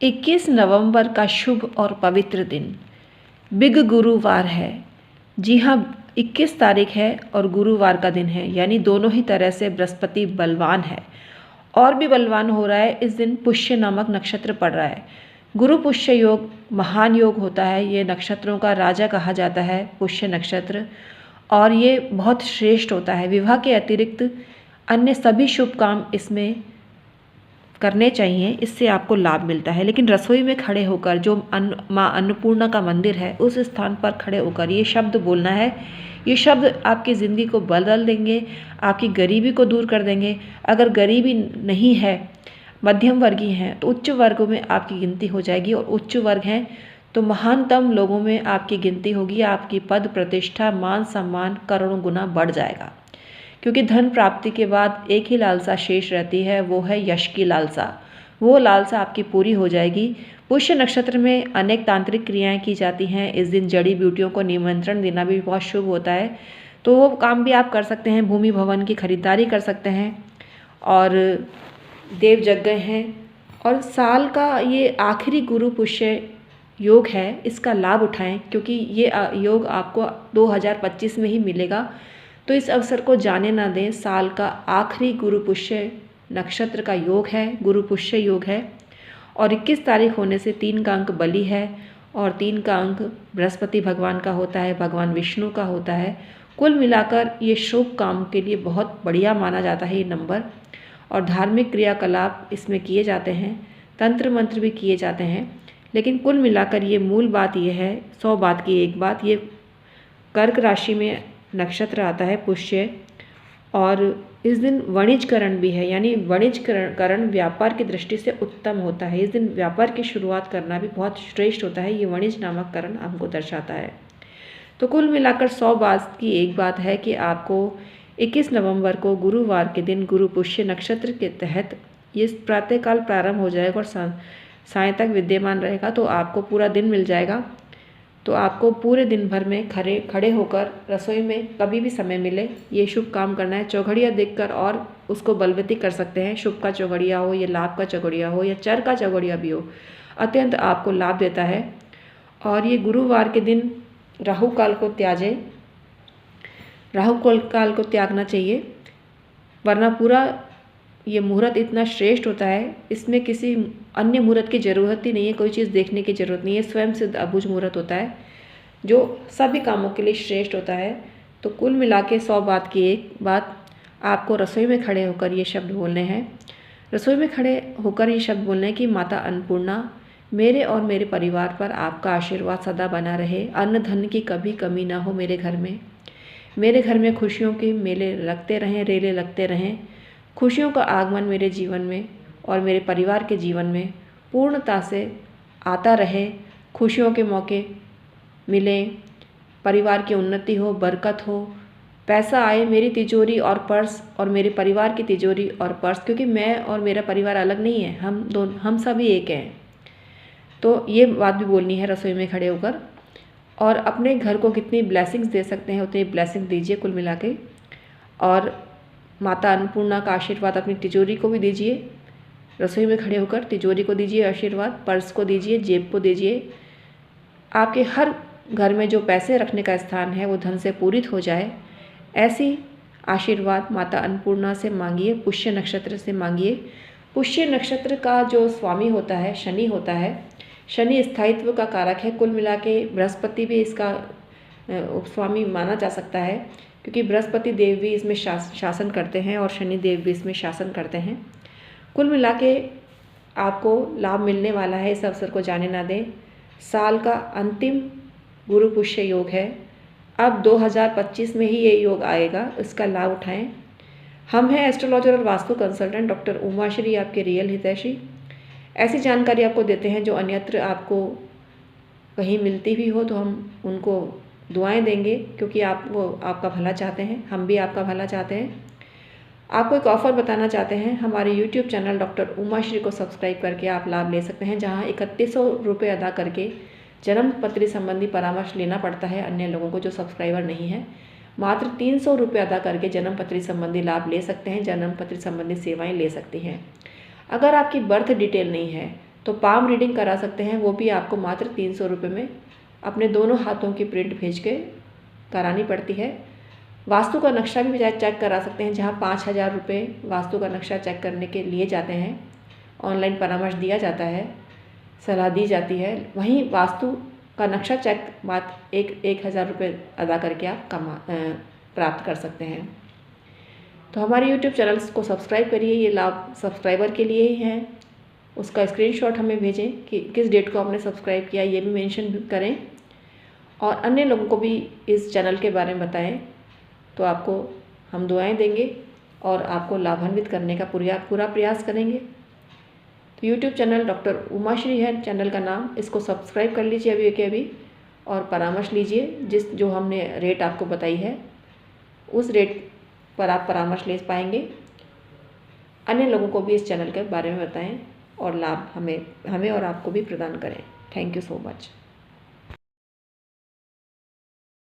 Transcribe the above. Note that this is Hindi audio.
21 नवंबर का शुभ और पवित्र दिन बिग गुरुवार है। जी हाँ, 21 तारीख है और गुरुवार का दिन है, यानी दोनों ही तरह से बृहस्पति बलवान है। और भी बलवान हो रहा है, इस दिन पुष्य नामक नक्षत्र पड़ रहा है। गुरु पुष्य योग महान योग होता है। ये नक्षत्रों का राजा कहा जाता है पुष्य नक्षत्र, और ये बहुत श्रेष्ठ होता है। विवाह के अतिरिक्त अन्य सभी शुभ काम इसमें करने चाहिए, इससे आपको लाभ मिलता है। लेकिन रसोई में खड़े होकर, जो माँ अन्नपूर्णा का मंदिर है उस स्थान पर खड़े होकर ये शब्द बोलना है। ये शब्द आपकी ज़िंदगी को बदल देंगे, आपकी गरीबी को दूर कर देंगे। अगर गरीबी नहीं है, मध्यम वर्गीय हैं, तो उच्च वर्गों में आपकी गिनती हो जाएगी, और उच्च वर्ग हैं तो महानतम लोगों में आपकी गिनती होगी। आपकी पद प्रतिष्ठा मान सम्मान करोड़ों गुना बढ़ जाएगा, क्योंकि धन प्राप्ति के बाद एक ही लालसा शेष रहती है, वो है यश की लालसा। वो लालसा आपकी पूरी हो जाएगी। पुष्य नक्षत्र में अनेक तांत्रिक क्रियाएं की जाती हैं। इस दिन जड़ी बूटियों को निमंत्रण देना भी बहुत शुभ होता है, तो वो काम भी आप कर सकते हैं। भूमि भवन की खरीदारी कर सकते हैं, और देव यज्ञ हैं। और साल का ये आखिरी गुरु पुष्य योग है, इसका लाभ उठाएं, क्योंकि ये योग आपको 2025 में ही मिलेगा। तो इस अवसर को जाने ना दें। साल का आखिरी गुरु पुष्य नक्षत्र का योग है, गुरु पुष्य योग है, और 21 तारीख होने से 3 का अंक बलि है, और 3 का अंक बृहस्पति भगवान का होता है, भगवान विष्णु का होता है। कुल मिलाकर ये शुभ काम के लिए बहुत बढ़िया माना जाता है ये नंबर। और धार्मिक क्रियाकलाप इसमें किए जाते हैं, तंत्र मंत्र भी किए जाते हैं। लेकिन कुल मिलाकर ये मूल बात ये है, 100 बात की एक बात, ये कर्क राशि में नक्षत्र आता है पुष्य, और इस दिन वणिजकरण भी है, यानी वणिजकरण व्यापार की दृष्टि से उत्तम होता है। इस दिन व्यापार की शुरुआत करना भी बहुत श्रेष्ठ होता है। ये वणिज नामक करण हमको दर्शाता है। तो कुल मिलाकर 100 बात की एक बात है कि आपको 21 नवंबर को गुरुवार के दिन गुरु पुष्य नक्षत्र के तहत ये प्रातःकाल प्रारंभ हो जाएगा और साय तक विद्यमान रहेगा। तो आपको पूरा दिन मिल जाएगा। तो आपको पूरे दिन भर में खड़े होकर रसोई में कभी भी समय मिले ये शुभ काम करना है। चौघड़िया देखकर और उसको बलवती कर सकते हैं। शुभ का चौघड़िया हो, या लाभ का चौघड़िया हो, या चर का चौघड़िया भी हो, अत्यंत आपको लाभ देता है। और ये गुरुवार के दिन राहु काल को त्याजें, राहु काल को त्यागना चाहिए, वरना पूरा ये मुहूर्त इतना श्रेष्ठ होता है, इसमें किसी अन्य मुहूर्त की ज़रूरत ही नहीं है, कोई चीज़ देखने की ज़रूरत नहीं है। स्वयं सिद्ध अबुझ मुहूर्त होता है जो सभी कामों के लिए श्रेष्ठ होता है। तो कुल मिला के 100 बात की एक बात, आपको रसोई में खड़े होकर ये शब्द बोलने हैं। रसोई में खड़े होकर ये शब्द बोलने हैं कि माता अन्नपूर्णा, मेरे और मेरे परिवार पर आपका आशीर्वाद सदा बना रहे। अन्न धन की कभी कमी ना हो मेरे घर में। मेरे घर में खुशियों के मेले लगते रहें, रेले लगते रहें। खुशियों का आगमन मेरे जीवन में और मेरे परिवार के जीवन में पूर्णता से आता रहे। खुशियों के मौके मिलें, परिवार की उन्नति हो, बरकत हो, पैसा आए मेरी तिजोरी और पर्स, और मेरे परिवार की तिजोरी और पर्स, क्योंकि मैं और मेरा परिवार अलग नहीं है, हम सभी एक हैं। तो ये बात भी बोलनी है रसोई में खड़े होकर। और अपने घर को कितनी ब्लेसिंग्स दे सकते हैं उतनी ब्लेसिंग दीजिए कुल मिला के। और माता अन्नपूर्णा का आशीर्वाद अपनी तिजोरी को भी दीजिए। रसोई में खड़े होकर तिजोरी को दीजिए आशीर्वाद, पर्स को दीजिए, जेब को दीजिए। आपके हर घर में जो पैसे रखने का स्थान है वो धन से पूरित हो जाए, ऐसी आशीर्वाद माता अन्नपूर्णा से मांगिए, पुष्य नक्षत्र से मांगिए। पुष्य नक्षत्र का जो स्वामी होता है शनि होता है। शनि स्थायित्व का कारक है। कुल मिला के बृहस्पति भी इसका उपस्वामी माना जा सकता है, क्योंकि बृहस्पति देव भी इसमें शासन करते हैं और शनि देव भी इसमें शासन करते हैं। कुल मिला के आपको लाभ मिलने वाला है। इस अवसर को जाने ना दें। साल का अंतिम गुरु पुष्य योग है। अब 2025 में ही ये योग आएगा, इसका लाभ उठाएं। हम हैं एस्ट्रोलॉजर और वास्तु कंसल्टेंट डॉक्टर उमाश्री, आपके रियल हितैषी। ऐसी जानकारी आपको देते हैं जो अन्यत्र आपको कहीं मिलती भी हो, तो हम उनको दुआएं देंगे, क्योंकि आप वो आपका भला चाहते हैं, हम भी आपका भला चाहते हैं। आपको एक ऑफ़र बताना चाहते हैं। हमारे YouTube चैनल डॉक्टर उमाश्री को सब्सक्राइब करके आप लाभ ले सकते हैं, जहां 3100 रुपये अदा करके जन्म पत्री संबंधी परामर्श लेना पड़ता है अन्य लोगों को जो सब्सक्राइबर नहीं है। मात्र 300 रुपये अदा करके जन्म पत्री संबंधी लाभ ले सकते हैं, जन्म पत्री संबंधी सेवाएँ ले सकती हैं। अगर आपकी बर्थ डिटेल नहीं है तो पाम रीडिंग करा सकते हैं, वो भी आपको मात्र 300 रुपये में अपने दोनों हाथों की प्रिंट भेज के करानी पड़ती है। वास्तु का नक्शा भी चेक करा सकते हैं, जहाँ 5000 रुपये वास्तु का नक्शा चेक करने के लिए जाते हैं। ऑनलाइन परामर्श दिया जाता है, सलाह दी जाती है। वहीं वास्तु का नक्शा चेक मात्र 1000 रुपये अदा करके आप प्राप्त कर सकते हैं। तो हमारे YouTube चैनल को सब्सक्राइब करिए, ये लाभ सब्सक्राइबर के लिए ही है। उसका स्क्रीनशॉट हमें भेजें कि किस डेट को आपने सब्सक्राइब किया, ये भी मेंशन करें और अन्य लोगों को भी इस चैनल के बारे में बताएं, तो आपको हम दुआएं देंगे और आपको लाभान्वित करने का पूरा प्रयास करेंगे। तो YouTube चैनल डॉक्टर उमाश्री है चैनल का नाम, इसको सब्सक्राइब कर लीजिए अभी के अभी और परामर्श लीजिए। जो हमने रेट आपको बताई है उस रेट पर आप परामर्श ले पाएंगे। अन्य लोगों को भी इस चैनल के बारे में बताएं और लाभ हमें और आपको भी प्रदान करें। Thank you so much.